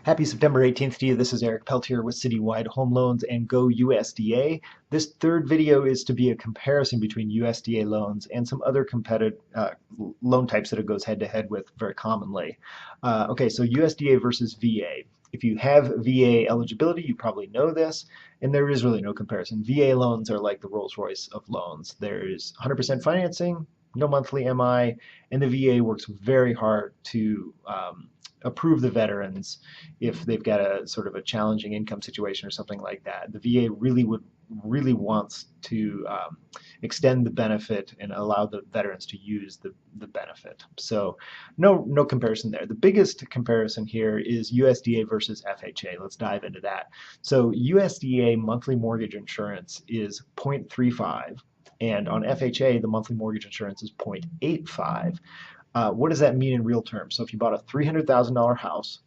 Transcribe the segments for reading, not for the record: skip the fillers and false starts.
Happy September 18th to you. This is Eric Peltier with Citywide Home Loans and Go USDA. This third video is to be a comparison between USDA loans and some other competitive loan types that it goes head to head with very commonly. Okay, so USDA versus VA. If you have VA eligibility, you probably know this, and there is really no comparison. VA loans are like the Rolls-Royce of loans. There's 100% financing, no monthly MI, and the VA works very hard to approve the veterans if they've got a sort of a challenging income situation or something like that. The VA really wants to extend the benefit and allow the veterans to use the benefit. So no comparison there. The biggest comparison here is USDA versus FHA. Let's dive into that. So USDA monthly mortgage insurance is 0.35, and on FHA the monthly mortgage insurance is 0.85. What does that mean in real terms? So if you bought a $300,000 house,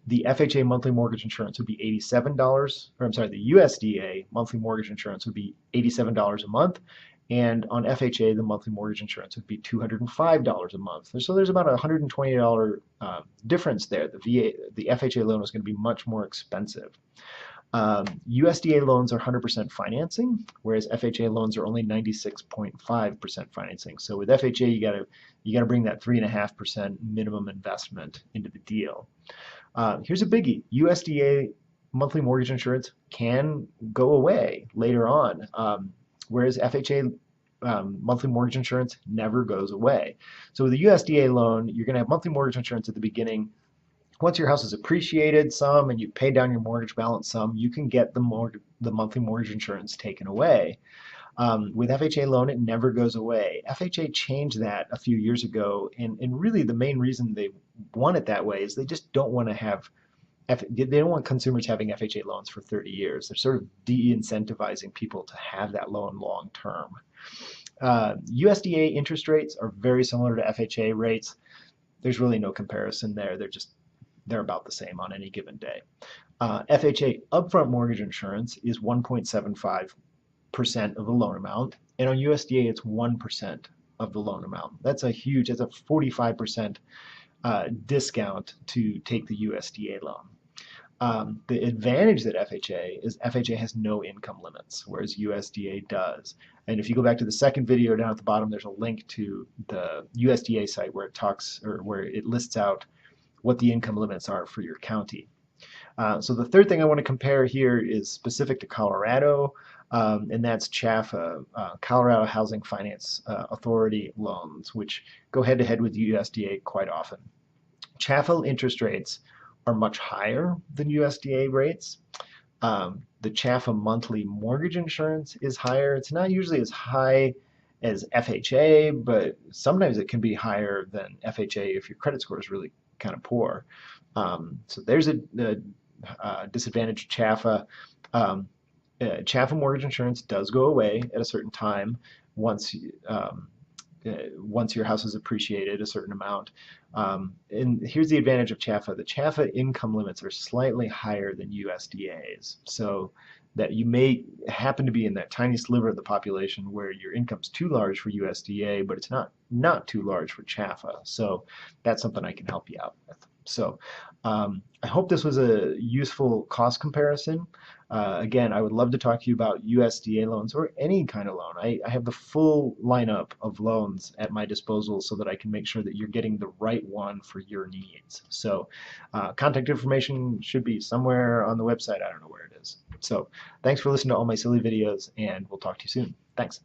the FHA monthly mortgage insurance would be $87, or I'm sorry, the USDA monthly mortgage insurance would be $87 a month, and on FHA the monthly mortgage insurance would be $205 a month. So there's about a $120 difference there. The FHA loan is going to be much more expensive. USDA loans are 100% financing, whereas FHA loans are only 96.5% financing. So with FHA, you gotta bring that 3.5% minimum investment into the deal. Here's a biggie: USDA monthly mortgage insurance can go away later on, whereas FHA monthly mortgage insurance never goes away. So with a USDA loan, you're going to have monthly mortgage insurance at the beginning. Once your house is appreciated some and you pay down your mortgage balance some, you can get the monthly mortgage insurance taken away. With FHA loan, it never goes away. FHA changed that a few years ago, and really the main reason they want it that way is they just don't want to have, they don't want consumers having FHA loans for 30 years. They're sort of de-incentivizing people to have that loan long term. USDA interest rates are very similar to FHA rates. There's really no comparison there. They're about the same on any given day. FHA upfront mortgage insurance is 1.75% of the loan amount, and on USDA it's 1% of the loan amount. That's a 45% discount to take the USDA loan. The advantage that FHA is FHA has no income limits, whereas USDA does. And if you go back to the second video down at the bottom, there's a link to the USDA site where it lists out what the income limits are for your county. So the third thing I want to compare here is specific to Colorado, and that's CHFA, Colorado Housing Finance Authority loans, which go head to head with USDA quite often. CHFA interest rates are much higher than USDA rates. The CHFA monthly mortgage insurance is higher. It's not usually as high as FHA, but sometimes it can be higher than FHA if your credit score is really kind of poor. So there's a disadvantage of CHFA. CHFA mortgage insurance does go away at a certain time once your house is appreciated a certain amount. And here's the advantage of CHFA. The CHFA income limits are slightly higher than USDA's, so that you may happen to be in that tiny sliver of the population where your income's too large for USDA, but it's not too large for CHFA. So that's something I can help you out with. So I hope this was a useful cost comparison. Again, I would love to talk to you about USDA loans or any kind of loan. I have the full lineup of loans at my disposal so that I can make sure that you're getting the right one for your needs. So contact information should be somewhere on the website. I don't know where it is. So thanks for listening to all my silly videos, and we'll talk to you soon. Thanks.